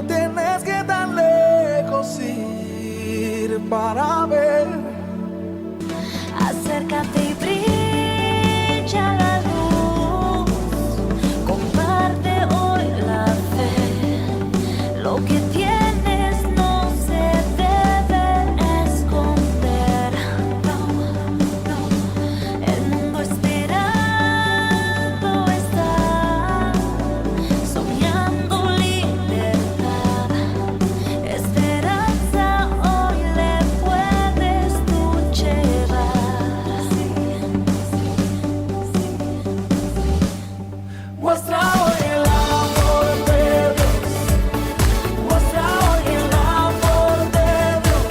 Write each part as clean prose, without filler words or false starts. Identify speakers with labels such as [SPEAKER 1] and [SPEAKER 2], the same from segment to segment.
[SPEAKER 1] tienes que tan lejos ir para ver.
[SPEAKER 2] Acércate y brilla la luz. Comparte hoy la fe. Lo que tienes no se debe esconder. El mundo esperando está, soñando libertad. Esperanza hoy le puedes tú llevar.
[SPEAKER 1] Muestra hoy el amor de Dios. Muestra hoy el amor de Dios.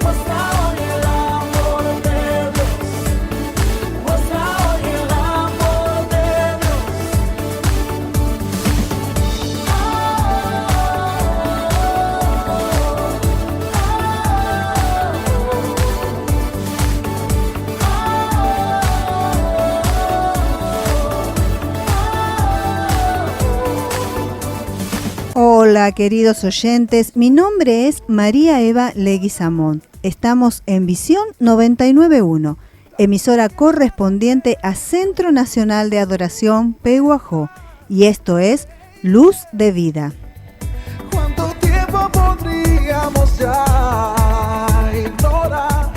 [SPEAKER 1] Muestra hoy el amor de Dios. Muestra hoy el amor de
[SPEAKER 3] Hola queridos oyentes, mi nombre es María Eva Leguizamón. Estamos en Visión 99.1, emisora correspondiente a Centro Nacional de Adoración Pehuajó, y esto es Luz de Vida.
[SPEAKER 1] ¿Cuánto tiempo podríamos ya ignorar?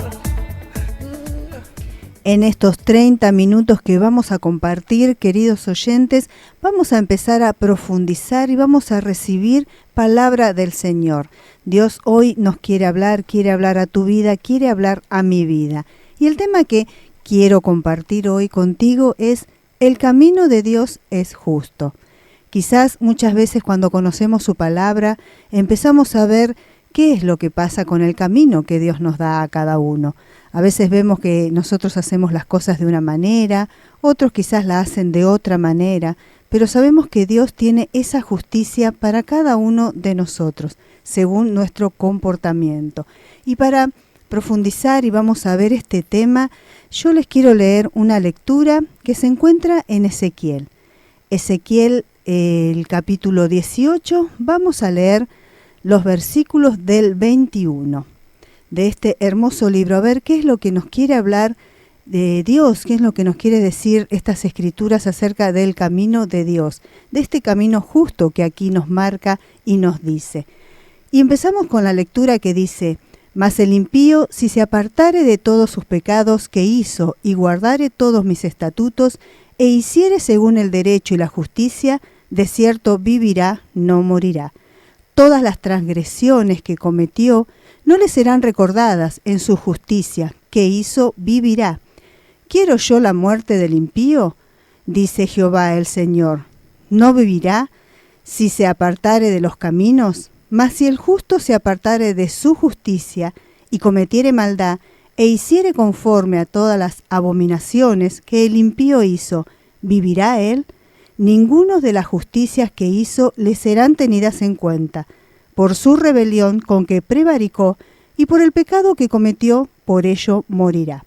[SPEAKER 3] En estos 30 minutos que vamos a compartir, queridos oyentes, vamos a empezar a profundizar y vamos a recibir palabra del Señor. Dios hoy nos quiere hablar a tu vida, quiere hablar a mi vida. Y el tema que quiero compartir hoy contigo es: el camino de Dios es justo. Quizás muchas veces cuando conocemos su palabra empezamos a ver qué es lo que pasa con el camino que Dios nos da a cada uno. A veces vemos que nosotros hacemos las cosas de una manera, otros quizás la hacen de otra manera, pero sabemos que Dios tiene esa justicia para cada uno de nosotros, según nuestro comportamiento. Y para profundizar y vamos a ver este tema, yo les quiero leer una lectura que se encuentra en Ezequiel. Ezequiel, el capítulo 18, vamos a leer los versículos del 21. De este hermoso libro, a ver qué es lo que nos quiere hablar de Dios, qué es lo que nos quiere decir estas escrituras acerca del camino de Dios, de este camino justo que aquí nos marca y nos dice. Y empezamos con la lectura que dice: Mas el impío, si se apartare de todos sus pecados que hizo y guardare todos mis estatutos e hiciere según el derecho y la justicia, de cierto vivirá, no morirá. Todas las transgresiones que cometió no le serán recordadas, en su justicia que hizo vivirá. ¿Quiero yo la muerte del impío? Dice Jehová el Señor. ¿No vivirá si se apartare de los caminos? Mas si el justo se apartare de su justicia y cometiere maldad e hiciere conforme a todas las abominaciones que el impío hizo, ¿vivirá él? Ninguno de las justicias que hizo le serán tenidas en cuenta. Por su rebelión con que prevaricó y por el pecado que cometió, por ello morirá.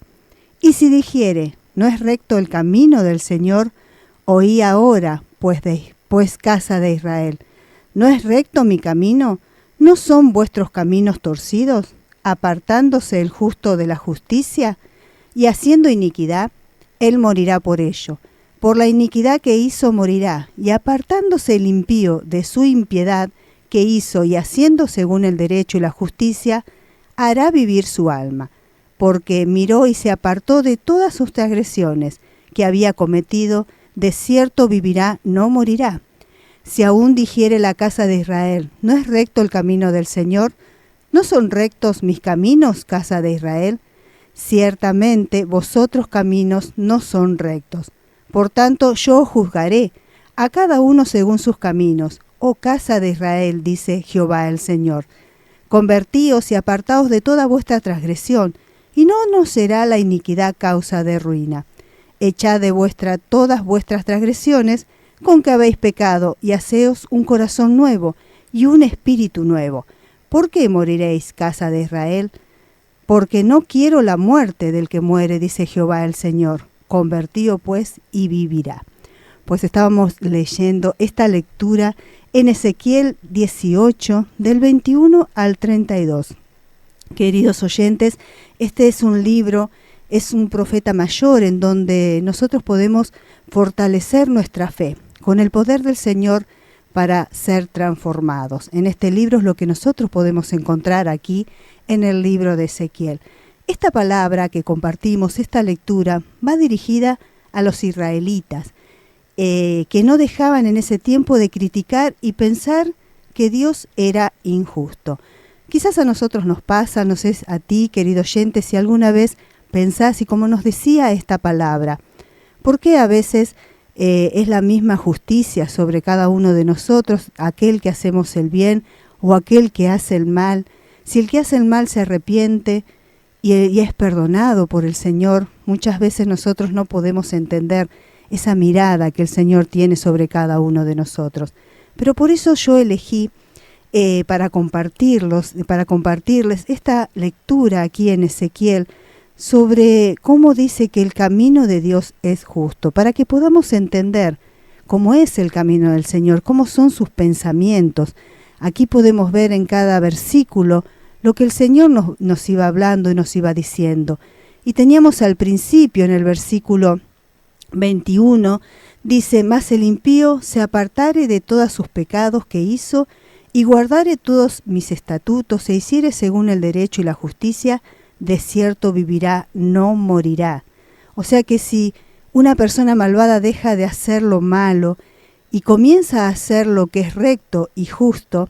[SPEAKER 3] Y si dijere: no es recto el camino del Señor, oí ahora, pues casa de Israel, ¿no es recto mi camino? ¿No son vuestros caminos torcidos, apartándose el justo de la justicia? Y haciendo iniquidad, él morirá por ello. Por la iniquidad que hizo morirá, y apartándose el impío de su impiedad que hizo y haciendo según el derecho y la justicia, hará vivir su alma, porque miró y se apartó de todas sus transgresiones que había cometido, de cierto vivirá, no morirá. Si aún dijere la casa de Israel: ¿no es recto el camino del Señor? ¿No son rectos mis caminos, casa de Israel? Ciertamente vosotros caminos no son rectos. Por tanto yo juzgaré a cada uno según sus caminos, oh casa de Israel, dice Jehová el Señor. Convertíos y apartaos de toda vuestra transgresión, y no nos será la iniquidad causa de ruina. Echad de todas vuestras transgresiones con que habéis pecado, y haceos un corazón nuevo y un espíritu nuevo. ¿Por qué moriréis, casa de Israel? Porque no quiero la muerte del que muere, dice Jehová el Señor. Convertíos pues y vivirá. pues estábamos leyendo esta lectura en Ezequiel 18, del 21 al 32. Queridos oyentes, este es un libro, es un profeta mayor en donde nosotros podemos fortalecer nuestra fe con el poder del Señor para ser transformados. En este libro es lo que nosotros podemos encontrar aquí en el libro de Ezequiel. Esta palabra que compartimos, esta lectura, va dirigida a los israelitas, que no dejaban en ese tiempo de criticar y pensar que Dios era injusto. Quizás a nosotros nos pasa, no sé a ti, querido oyente, si alguna vez pensás, y como nos decía esta palabra, ¿por qué a veces es la misma justicia sobre cada uno de nosotros, aquel que hacemos el bien o aquel que hace el mal? Si el que hace el mal se arrepiente y es perdonado por el Señor, muchas veces nosotros no podemos entender esa mirada que el Señor tiene sobre cada uno de nosotros. Pero por eso yo elegí para compartirles esta lectura aquí en Ezequiel sobre cómo dice que el camino de Dios es justo, para que podamos entender cómo es el camino del Señor, cómo son sus pensamientos. Aquí podemos ver en cada versículo lo que el Señor nos iba hablando y nos iba diciendo. Y teníamos al principio, en el versículo 21, dice: «Mas el impío se apartare de todos sus pecados que hizo, y guardare todos mis estatutos, e hiciere según el derecho y la justicia, de cierto vivirá, no morirá». O sea que si una persona malvada deja de hacer lo malo y comienza a hacer lo que es recto y justo,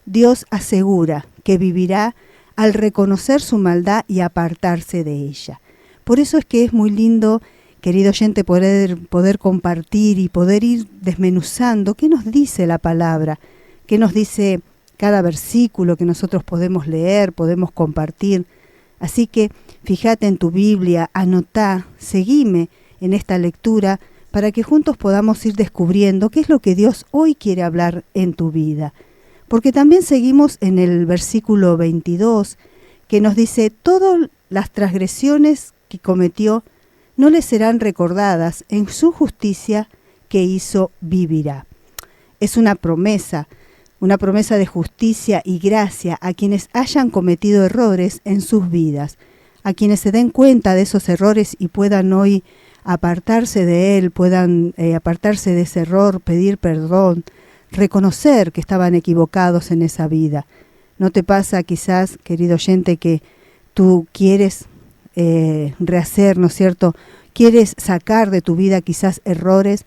[SPEAKER 3] Dios asegura que vivirá al reconocer su maldad y apartarse de ella. Por eso es que es muy lindo, querido oyente, poder compartir y poder ir desmenuzando qué nos dice la palabra, qué nos dice cada versículo que nosotros podemos leer, podemos compartir. Así que fíjate en tu Biblia, anotá, seguime en esta lectura para que juntos podamos ir descubriendo qué es lo que Dios hoy quiere hablar en tu vida. Porque también seguimos en el versículo 22, que nos dice: «Todas las transgresiones que cometió no le serán recordadas, en su justicia que hizo vivirá». Es una promesa de justicia y gracia a quienes hayan cometido errores en sus vidas, a quienes se den cuenta de esos errores y puedan hoy apartarse de él, puedan apartarse de ese error, pedir perdón, reconocer que estaban equivocados en esa vida. ¿No te pasa quizás, querido oyente, que tú quieres rehacer, ¿no es cierto? Quieres sacar de tu vida quizás errores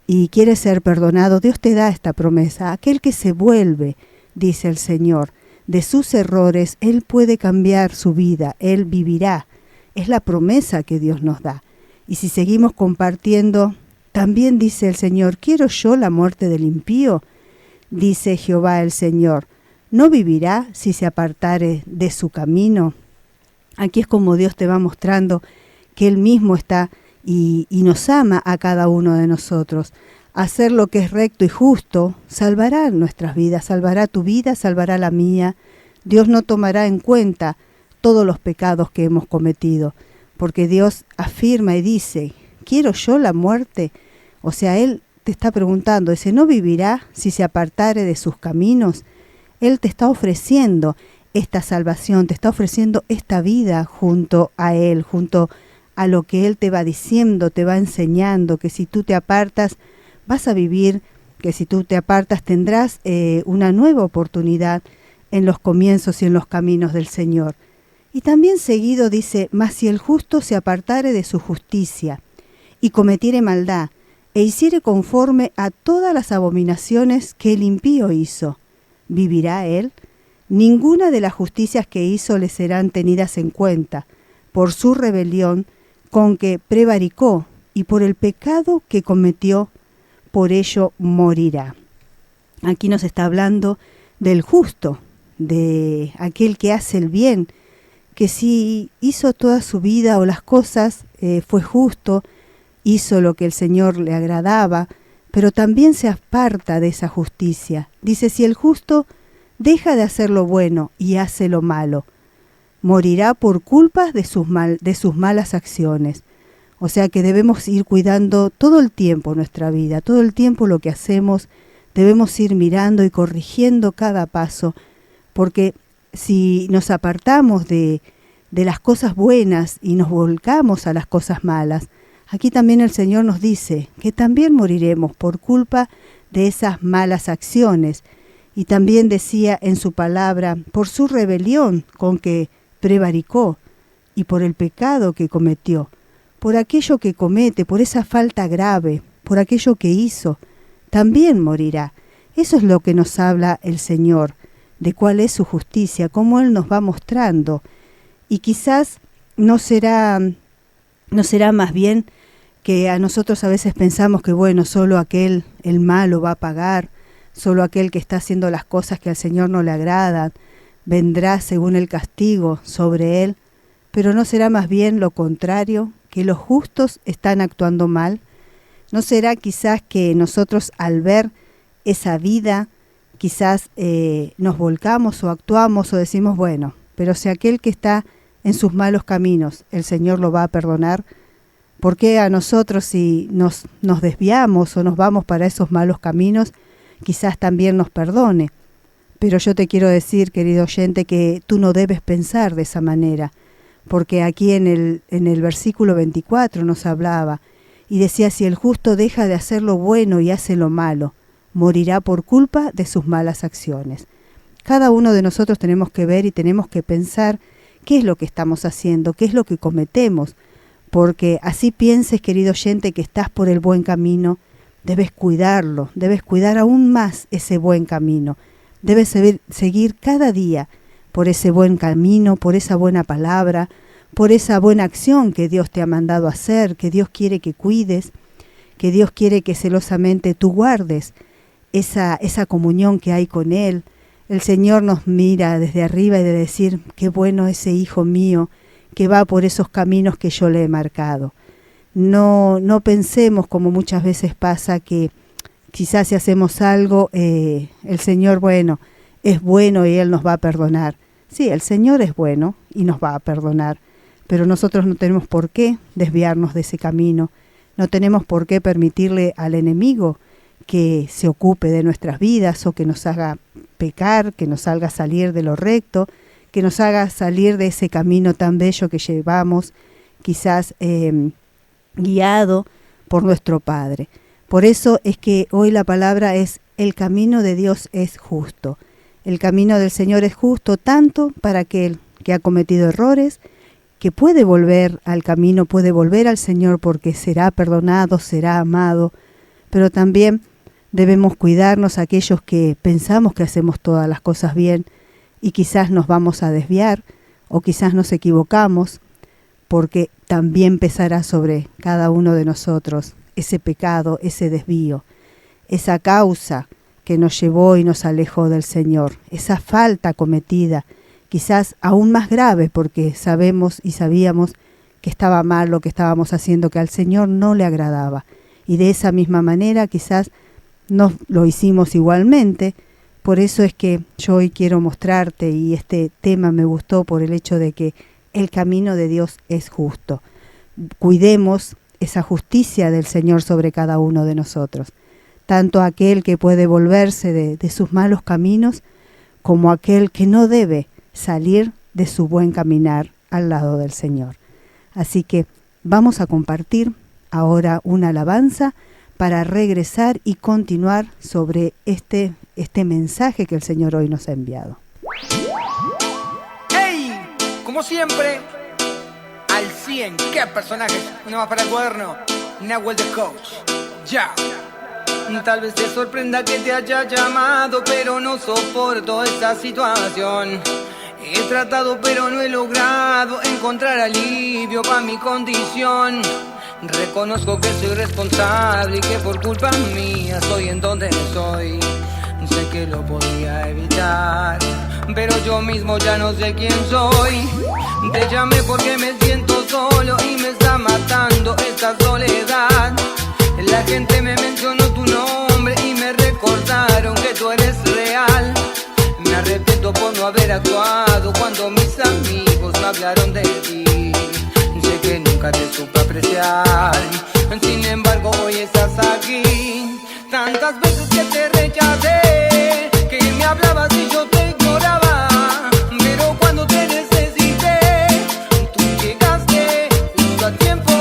[SPEAKER 3] y quieres ser perdonado. Dios te da esta promesa: aquel que se vuelve, dice el Señor, de sus errores, Él puede cambiar su vida, Él vivirá. Es la promesa que Dios nos da. Y si seguimos compartiendo, también dice el Señor: ¿quiero yo la muerte del impío? Dice Jehová el Señor: ¿no vivirá si se apartare de su camino? Aquí es como Dios te va mostrando que Él mismo está y nos ama a cada uno de nosotros. Hacer lo que es recto y justo salvará nuestras vidas, salvará tu vida, salvará la mía. Dios no tomará en cuenta todos los pecados que hemos cometido, porque Dios afirma y dice: ¿quiero yo la muerte? O sea, Él te está preguntando, dice: ¿no vivirá si se apartare de sus caminos? Él te está ofreciendo esta salvación, te está ofreciendo esta vida junto a Él, junto a lo que Él te va diciendo, te va enseñando, que si tú te apartas vas a vivir, que si tú te apartas tendrás una nueva oportunidad en los comienzos y en los caminos del Señor. Y también seguido dice: mas si el justo se apartare de su justicia y cometiere maldad, e hiciere conforme a todas las abominaciones que el impío hizo, ¿vivirá él? Ninguna de las justicias que hizo le serán tenidas en cuenta, por su rebelión con que prevaricó, y por el pecado que cometió, por ello morirá. Aquí nos está hablando del justo, de aquel que hace el bien, que si hizo toda su vida o las cosas, fue justo, hizo lo que el Señor le agradaba, pero también se aparta de esa justicia. Dice: si el justo deja de hacer lo bueno y hace lo malo, morirá por culpa de sus malas acciones. O sea que debemos ir cuidando todo el tiempo nuestra vida, todo el tiempo lo que hacemos, debemos ir mirando y corrigiendo cada paso, porque si nos apartamos de las cosas buenas y nos volcamos a las cosas malas, aquí también el Señor nos dice que también moriremos por culpa de esas malas acciones. Y también decía en su palabra, por su rebelión con que prevaricó y por el pecado que cometió, por aquello que comete, por esa falta grave, por aquello que hizo, también morirá. Eso es lo que nos habla el Señor, de cuál es su justicia, cómo Él nos va mostrando. Y quizás no será más bien que a nosotros a veces pensamos que bueno, solo aquel, el malo, va a pagar, solo aquel que está haciendo las cosas que al Señor no le agradan, vendrá según el castigo sobre él, pero ¿no será más bien lo contrario, que los justos están actuando mal? ¿No será quizás que nosotros al ver esa vida, quizás nos volcamos o actuamos o decimos, bueno, pero si aquel que está en sus malos caminos, el Señor lo va a perdonar? ¿Por qué a nosotros si nos desviamos o nos vamos para esos malos caminos, quizás también nos perdone? Pero yo te quiero decir, querido oyente, que tú no debes pensar de esa manera, porque aquí en el versículo 24 nos hablaba y decía, si el justo deja de hacer lo bueno y hace lo malo, morirá por culpa de sus malas acciones. Cada uno de nosotros tenemos que ver y tenemos que pensar qué es lo que estamos haciendo, qué es lo que cometemos, porque así pienses, querido oyente, que estás por el buen camino, debes cuidarlo, debes cuidar aún más ese buen camino, debes seguir cada día por ese buen camino, por esa buena palabra, por esa buena acción que Dios te ha mandado a hacer, que Dios quiere que cuides, que Dios quiere que celosamente tú guardes esa comunión que hay con Él. El Señor nos mira desde arriba y de decir, qué bueno ese hijo mío que va por esos caminos que yo le he marcado. No pensemos, como muchas veces pasa, que quizás si hacemos algo, el Señor, bueno, es bueno y Él nos va a perdonar. Sí, el Señor es bueno y nos va a perdonar, pero nosotros no tenemos por qué desviarnos de ese camino, no tenemos por qué permitirle al enemigo que se ocupe de nuestras vidas o que nos haga pecar, que nos haga salir de lo recto, que nos haga salir de ese camino tan bello que llevamos, quizás guiado por nuestro Padre. Por eso es que hoy la palabra es, el camino de Dios es justo. El camino del Señor es justo tanto para aquel que ha cometido errores, que puede volver al camino, puede volver al Señor porque será perdonado, será amado, pero también debemos cuidarnos aquellos que pensamos que hacemos todas las cosas bien y quizás nos vamos a desviar o quizás nos equivocamos, porque también pesará sobre cada uno de nosotros ese pecado, ese desvío, esa causa que nos llevó y nos alejó del Señor, esa falta cometida, quizás aún más grave porque sabemos y sabíamos que estaba mal lo que estábamos haciendo, que al Señor no le agradaba. Y de esa misma manera quizás no lo hicimos igualmente. Por eso es que yo hoy quiero mostrarte, y este tema me gustó por el hecho de que el camino de Dios es justo. Cuidemos esa justicia del Señor sobre cada uno de nosotros, tanto aquel que puede volverse de sus malos caminos, como aquel que no debe salir de su buen caminar al lado del Señor. Así que vamos a compartir ahora una alabanza para regresar y continuar sobre este mensaje que el Señor hoy nos ha enviado.
[SPEAKER 4] ¡Hey! Como siempre, al 100. ¿Qué personajes? Una más para el cuaderno. Nahuel the Coach. Ya. Tal vez te sorprenda que te haya llamado, pero no soporto esta situación. He tratado pero no he logrado encontrar alivio para mi condición. Reconozco que soy responsable y que por culpa mía estoy en donde estoy. Sé que lo podía evitar, pero yo mismo ya no sé quién soy. Te llamé porque me siento solo y me está matando esta soledad. La gente me mencionó tu nombre y me recordaron que tú eres real. Me arrepiento por no haber actuado cuando mis amigos me hablaron de ti. Sé que nunca te supe apreciar. real. Sin embargo hoy estás aquí. Tantas veces que te rechacé, que me hablabas y yo te ignoraba, pero cuando te necesité, tú llegaste justo a tiempo,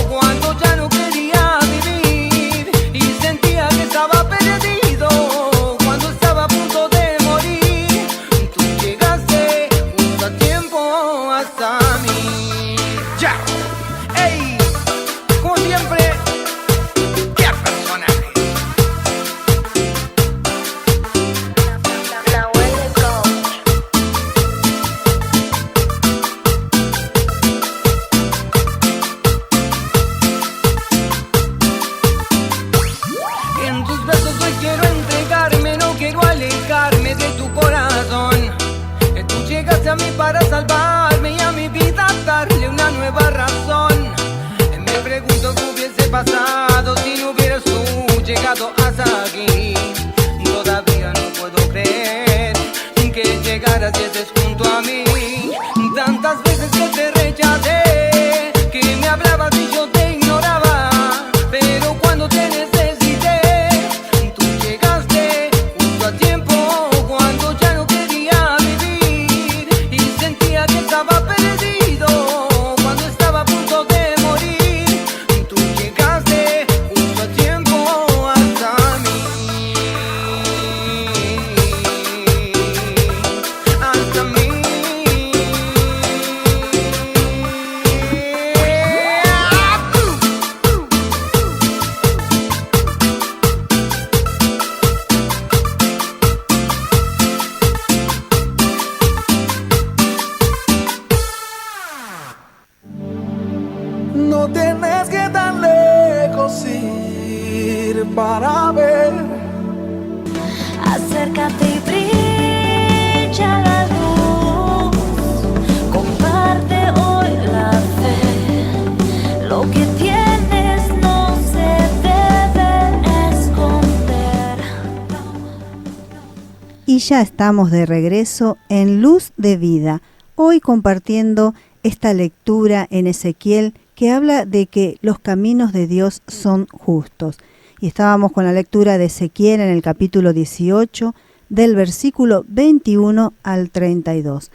[SPEAKER 4] cuando ya no quería vivir y sentía que estaba perdido, cuando estaba a punto de morir. Tú llegaste justo a tiempo hasta mí. Ya, ey, como siempre, qué personaje. En tus besos hoy quiero entregarme, no quiero alejarme de tu corazón. Tú llegaste a mí para salvarme y a mi vida darle una nueva razón. Me pregunto qué hubiese pasado si no hubieras tú llegado hasta aquí. Todavía no puedo creer que llegaras y estés junto a mí. Tantas veces que te rechacé, que me hablabas y yo te ignoraba, pero cuando te necesité, tú llegaste justo a tiempo, cuando ya no quería vivir y sentía que estaba perdido, cuando estaba a punto de morir. Tú llegaste justo a tiempo hasta mí, hasta mí.
[SPEAKER 1] No tienes que tan lejos ir para ver.
[SPEAKER 2] Acércate y brilla la luz. Comparte hoy la fe. Lo que tienes no se debe esconder.
[SPEAKER 3] Y ya estamos de regreso en Luz de Vida, hoy compartiendo esta lectura en Ezequiel que habla de que los caminos de Dios son justos. Y estábamos con la lectura de Ezequiel en el capítulo 18, del versículo 21 al 32.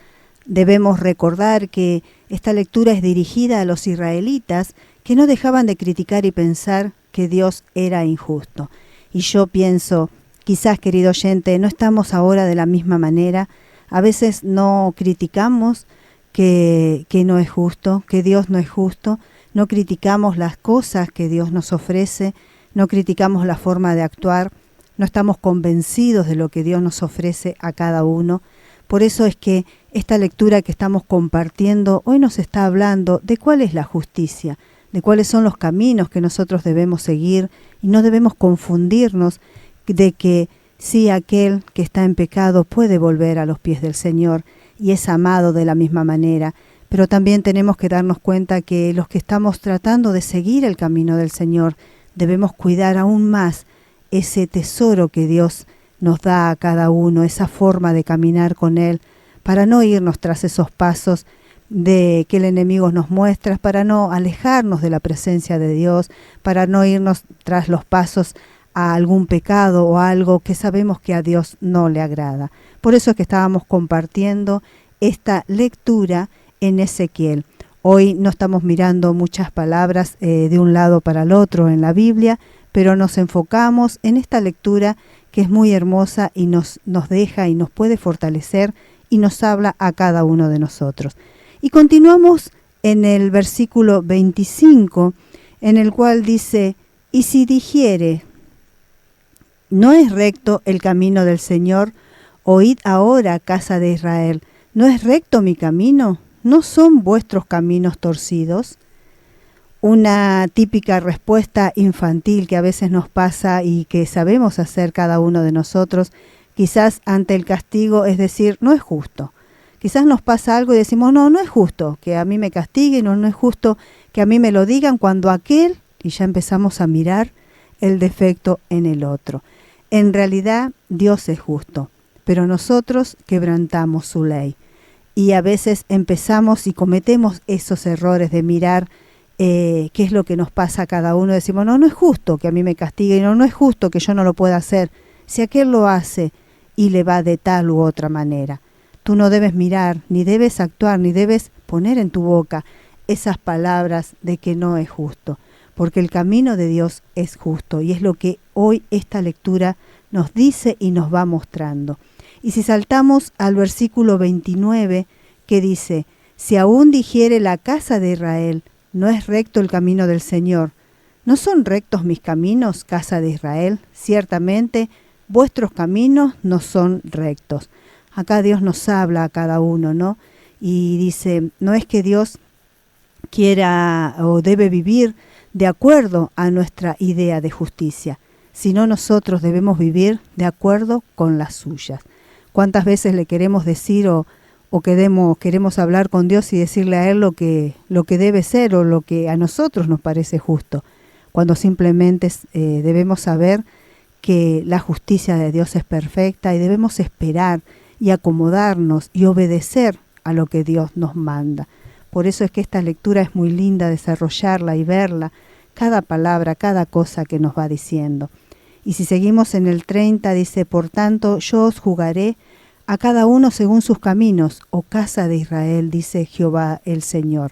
[SPEAKER 3] Debemos recordar que esta lectura es dirigida a los israelitas que no dejaban de criticar y pensar que Dios era injusto. Y yo pienso, quizás, querido oyente, no estamos ahora de la misma manera. A veces no criticamos que no es justo, que Dios no es justo, no criticamos las cosas que Dios nos ofrece, no criticamos la forma de actuar, no estamos convencidos de lo que Dios nos ofrece a cada uno. Por eso es que esta lectura que estamos compartiendo hoy nos está hablando de cuál es la justicia, de cuáles son los caminos que nosotros debemos seguir, y no debemos confundirnos de que sí, aquel que está en pecado puede volver a los pies del Señor y es amado de la misma manera, pero también tenemos que darnos cuenta que los que estamos tratando de seguir el camino del Señor debemos cuidar aún más ese tesoro que Dios nos da a cada uno, esa forma de caminar con Él, para no irnos tras esos pasos de que el enemigo nos muestra, para no alejarnos de la presencia de Dios, para no irnos tras los pasos a algún pecado o algo que sabemos que a Dios no le agrada. Por eso es que estábamos compartiendo esta lectura en Ezequiel. Hoy no estamos mirando muchas palabras de un lado para el otro en la Biblia, pero nos enfocamos en esta lectura que es muy hermosa y nos deja y nos puede fortalecer y nos habla a cada uno de nosotros. Y continuamos en el versículo 25, en el cual dice: y si dijere, no es recto el camino del Señor, oíd ahora, casa de Israel, ¿no es recto mi camino? ¿No son vuestros caminos torcidos? Una típica respuesta infantil que a veces nos pasa y que sabemos hacer cada uno de nosotros, quizás ante el castigo, es decir, no es justo. Quizás nos pasa algo y decimos, no es justo que a mí me castiguen, no es justo que a mí me lo digan, cuando aquel, y ya empezamos a mirar el defecto en el otro. En realidad, Dios es justo, pero nosotros quebrantamos su ley. Y a veces empezamos y cometemos esos errores de mirar qué es lo que nos pasa a cada uno. Decimos, no es justo que a mí me castigue, no es justo que yo no lo pueda hacer. Si aquel lo hace y le va de tal u otra manera. Tú no debes mirar, ni debes actuar, ni debes poner en tu boca esas palabras de que no es justo, porque el camino de Dios es justo y es lo que hoy esta lectura nos dice y nos va mostrando. Y si saltamos al versículo 29, que dice, si aún dijere la casa de Israel, no es recto el camino del Señor. ¿No son rectos mis caminos, casa de Israel? Ciertamente, vuestros caminos no son rectos. Acá Dios nos habla a cada uno, ¿no? Y dice, no es que Dios quiera o debe vivir de acuerdo a nuestra idea de justicia, sino nosotros debemos vivir de acuerdo con las suyas. ¿Cuántas veces le queremos decir o queremos hablar con Dios y decirle a Él lo que debe ser o lo que a nosotros nos parece justo? Cuando simplemente debemos saber que la justicia de Dios es perfecta y debemos esperar y acomodarnos y obedecer a lo que Dios nos manda. Por eso es que esta lectura es muy linda, desarrollarla y verla, cada palabra, cada cosa que nos va diciendo. Y si seguimos en el 30, dice, por tanto, yo os juzgaré a cada uno según sus caminos, oh casa de Israel, dice Jehová el Señor.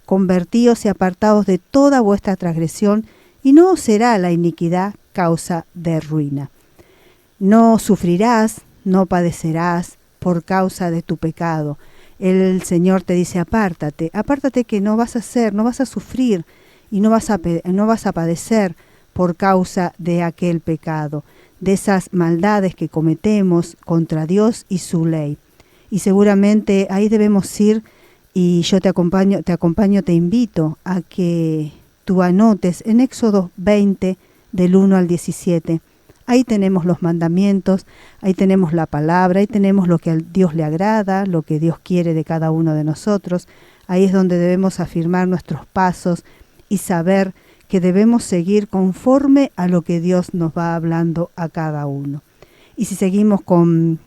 [SPEAKER 3] Convertíos y apartaos de toda vuestra transgresión, y no os será la iniquidad causa de ruina. No sufrirás, no padecerás por causa de tu pecado. El Señor te dice, apártate que no vas a hacer, no vas a sufrir y no vas a padecer por causa de aquel pecado, de esas maldades que cometemos contra Dios y su ley. Y seguramente ahí debemos ir, y yo te acompaño, te invito a que tú anotes en Éxodo 20, del 1 al 17. Ahí tenemos los mandamientos, ahí tenemos la palabra, ahí tenemos lo que a Dios le agrada, lo que Dios quiere de cada uno de nosotros. Ahí es donde debemos afirmar nuestros pasos y saber que debemos seguir conforme a lo que Dios nos va hablando a cada uno. Y si seguimos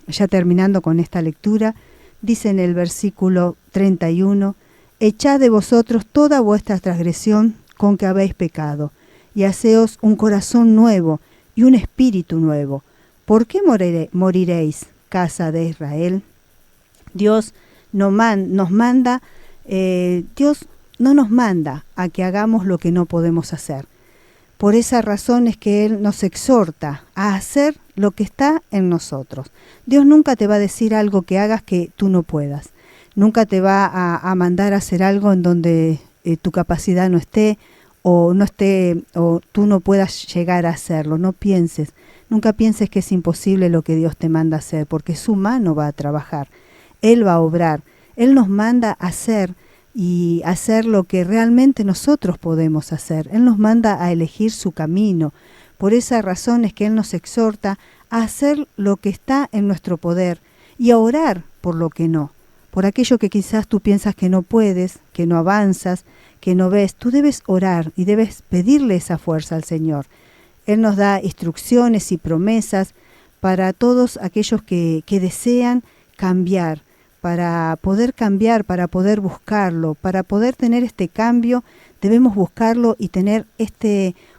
[SPEAKER 3] ya terminando con esta lectura, dice en el versículo 31, echad de vosotros toda vuestra transgresión con que habéis pecado, y haceos un corazón nuevo y un espíritu nuevo. ¿Por qué moriréis, casa de Israel? Dios nos manda, Dios no nos manda a que hagamos lo que no podemos hacer. Por esa razón es que Él nos exhorta a hacer lo que está en nosotros. Dios nunca te va a decir algo que hagas que tú no puedas. Nunca te va a mandar a hacer algo en donde tu capacidad no esté o tú no puedas llegar a hacerlo. Nunca pienses que es imposible lo que Dios te manda a hacer, porque su mano va a trabajar. Él va a obrar. Él nos manda a hacer y hacer lo que realmente nosotros podemos hacer. Él nos manda a elegir su camino. Por esa razón es que Él nos exhorta a hacer lo que está en nuestro poder y a orar por lo que no. Por aquello que quizás tú piensas que no puedes, que no avanzas, que no ves, tú debes orar y debes pedirle esa fuerza al Señor. Él nos da instrucciones y promesas para todos aquellos que desean cambiar, para poder buscarlo, para poder tener este cambio, debemos buscarlo y tener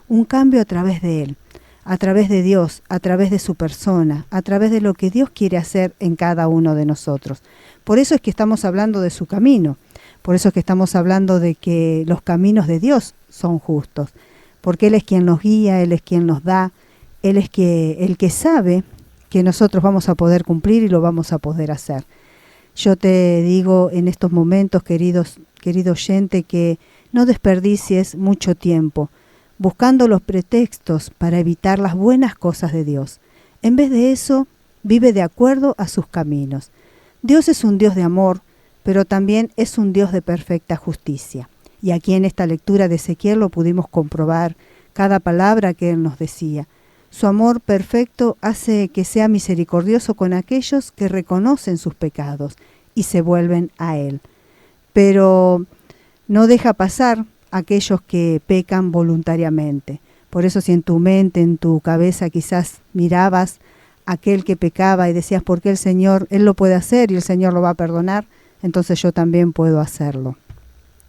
[SPEAKER 3] un cambio a través de Él, a través de Dios, a través de su persona, a través de lo que Dios quiere hacer en cada uno de nosotros. Por eso es que estamos hablando de su camino, por eso es que estamos hablando de que los caminos de Dios son justos, porque Él es quien nos guía, Él es quien nos da, Él es el que sabe que nosotros vamos a poder cumplir y lo vamos a poder hacer. Yo te digo en estos momentos, querido oyente, que no desperdicies mucho tiempo buscando los pretextos para evitar las buenas cosas de Dios. En vez de eso, vive de acuerdo a sus caminos. Dios es un Dios de amor, pero también es un Dios de perfecta justicia. Y aquí en esta lectura de Ezequiel lo pudimos comprobar, cada palabra que Él nos decía. Su amor perfecto hace que sea misericordioso con aquellos que reconocen sus pecados y se vuelven a Él. Pero no deja pasar a aquellos que pecan voluntariamente. Por eso si en tu mente, en tu cabeza quizás mirabas a aquel que pecaba y decías, ¿por qué el Señor, Él lo puede hacer y el Señor lo va a perdonar? Entonces yo también puedo hacerlo.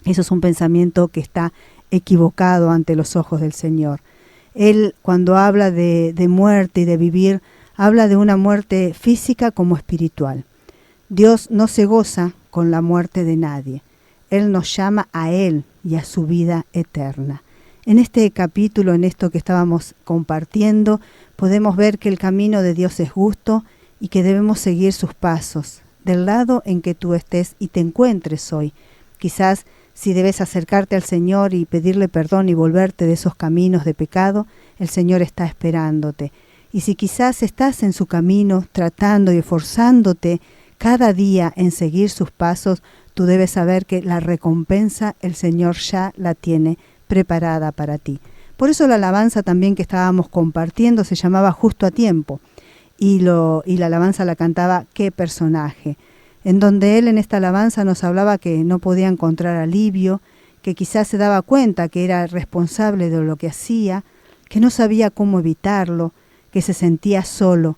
[SPEAKER 3] Eso es un pensamiento que está equivocado ante los ojos del Señor. Él, cuando habla de muerte y de vivir, habla de una muerte física como espiritual. Dios no se goza con la muerte de nadie. Él nos llama a Él y a su vida eterna. En este capítulo, en esto que estábamos compartiendo, podemos ver que el camino de Dios es justo y que debemos seguir sus pasos, del lado en que tú estés y te encuentres hoy. Quizás si debes acercarte al Señor y pedirle perdón y volverte de esos caminos de pecado, el Señor está esperándote. Y si quizás estás en su camino tratando y esforzándote cada día en seguir sus pasos, tú debes saber que la recompensa el Señor ya la tiene preparada para ti. Por eso la alabanza también que estábamos compartiendo se llamaba Justo a Tiempo. Y la alabanza la cantaba Qué Personaje, en donde él en esta alabanza nos hablaba que no podía encontrar alivio, que quizás se daba cuenta que era responsable de lo que hacía, que no sabía cómo evitarlo, que se sentía solo,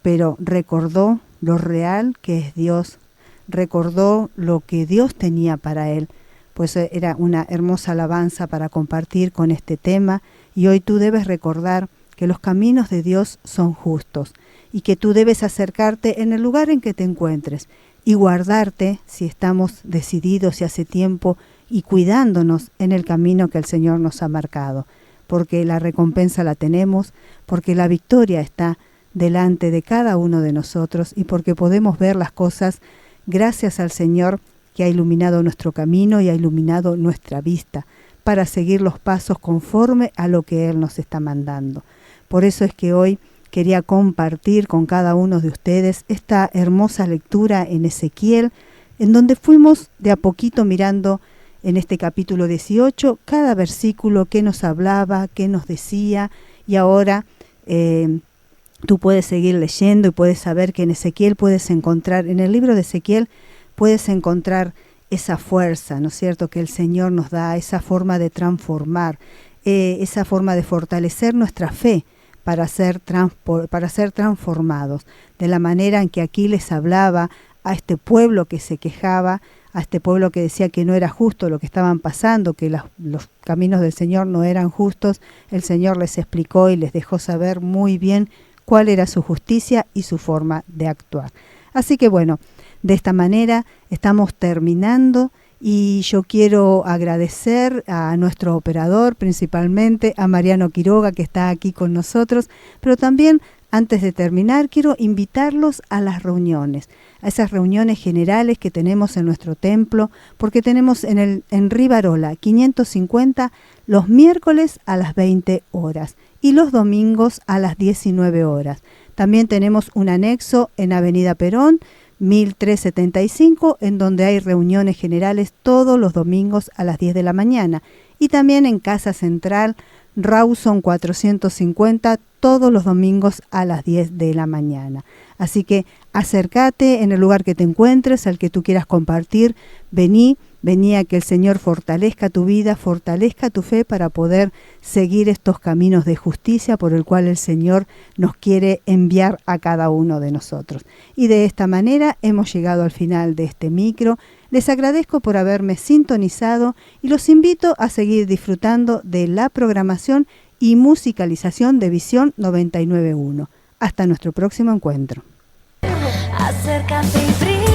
[SPEAKER 3] pero recordó lo real que es Dios, recordó lo que Dios tenía para él. Pues era una hermosa alabanza para compartir con este tema, y hoy tú debes recordar que los caminos de Dios son justos y que tú debes acercarte en el lugar en que te encuentres y guardarte, si estamos decididos y hace tiempo, y cuidándonos en el camino que el Señor nos ha marcado, porque la recompensa la tenemos, porque la victoria está delante de cada uno de nosotros y porque podemos ver las cosas gracias al Señor que ha iluminado nuestro camino y ha iluminado nuestra vista para seguir los pasos conforme a lo que Él nos está mandando. Por eso es que hoy quería compartir con cada uno de ustedes esta hermosa lectura en Ezequiel, en donde fuimos de a poquito mirando en este capítulo 18 cada versículo que nos hablaba, que nos decía, y ahora tú puedes seguir leyendo y puedes saber que en Ezequiel puedes encontrar, en el libro de Ezequiel puedes encontrar esa fuerza, ¿no es cierto?, que el Señor nos da, esa forma de transformar, esa forma de fortalecer nuestra fe, para ser transformados, de la manera en que aquí les hablaba a este pueblo que se quejaba, a este pueblo que decía que no era justo lo que estaban pasando, que los caminos del Señor no eran justos. El Señor les explicó y les dejó saber muy bien cuál era su justicia y su forma de actuar. Así que bueno, de esta manera estamos terminando. Y yo quiero agradecer a nuestro operador, principalmente a Mariano Quiroga, que está aquí con nosotros, pero también, antes de terminar, quiero invitarlos a las reuniones, a esas reuniones generales que tenemos en nuestro templo, porque tenemos en Rivarola 550 los miércoles a las 20 horas y los domingos a las 19 horas. También tenemos un anexo en Avenida Perón, 1375, en donde hay reuniones generales todos los domingos a las 10 de la mañana. Y también en Casa Central, Rawson 450, todos los domingos a las 10 de la mañana. Así que acércate en el lugar que te encuentres, al que tú quieras compartir, vení a que el Señor fortalezca tu vida, fortalezca tu fe para poder seguir estos caminos de justicia por el cual el Señor nos quiere enviar a cada uno de nosotros. Y de esta manera hemos llegado al final de este micro. Les agradezco por haberme sintonizado y los invito a seguir disfrutando de la programación y musicalización de Visión 99.1. Hasta nuestro próximo encuentro.
[SPEAKER 2] Acércate y brilla.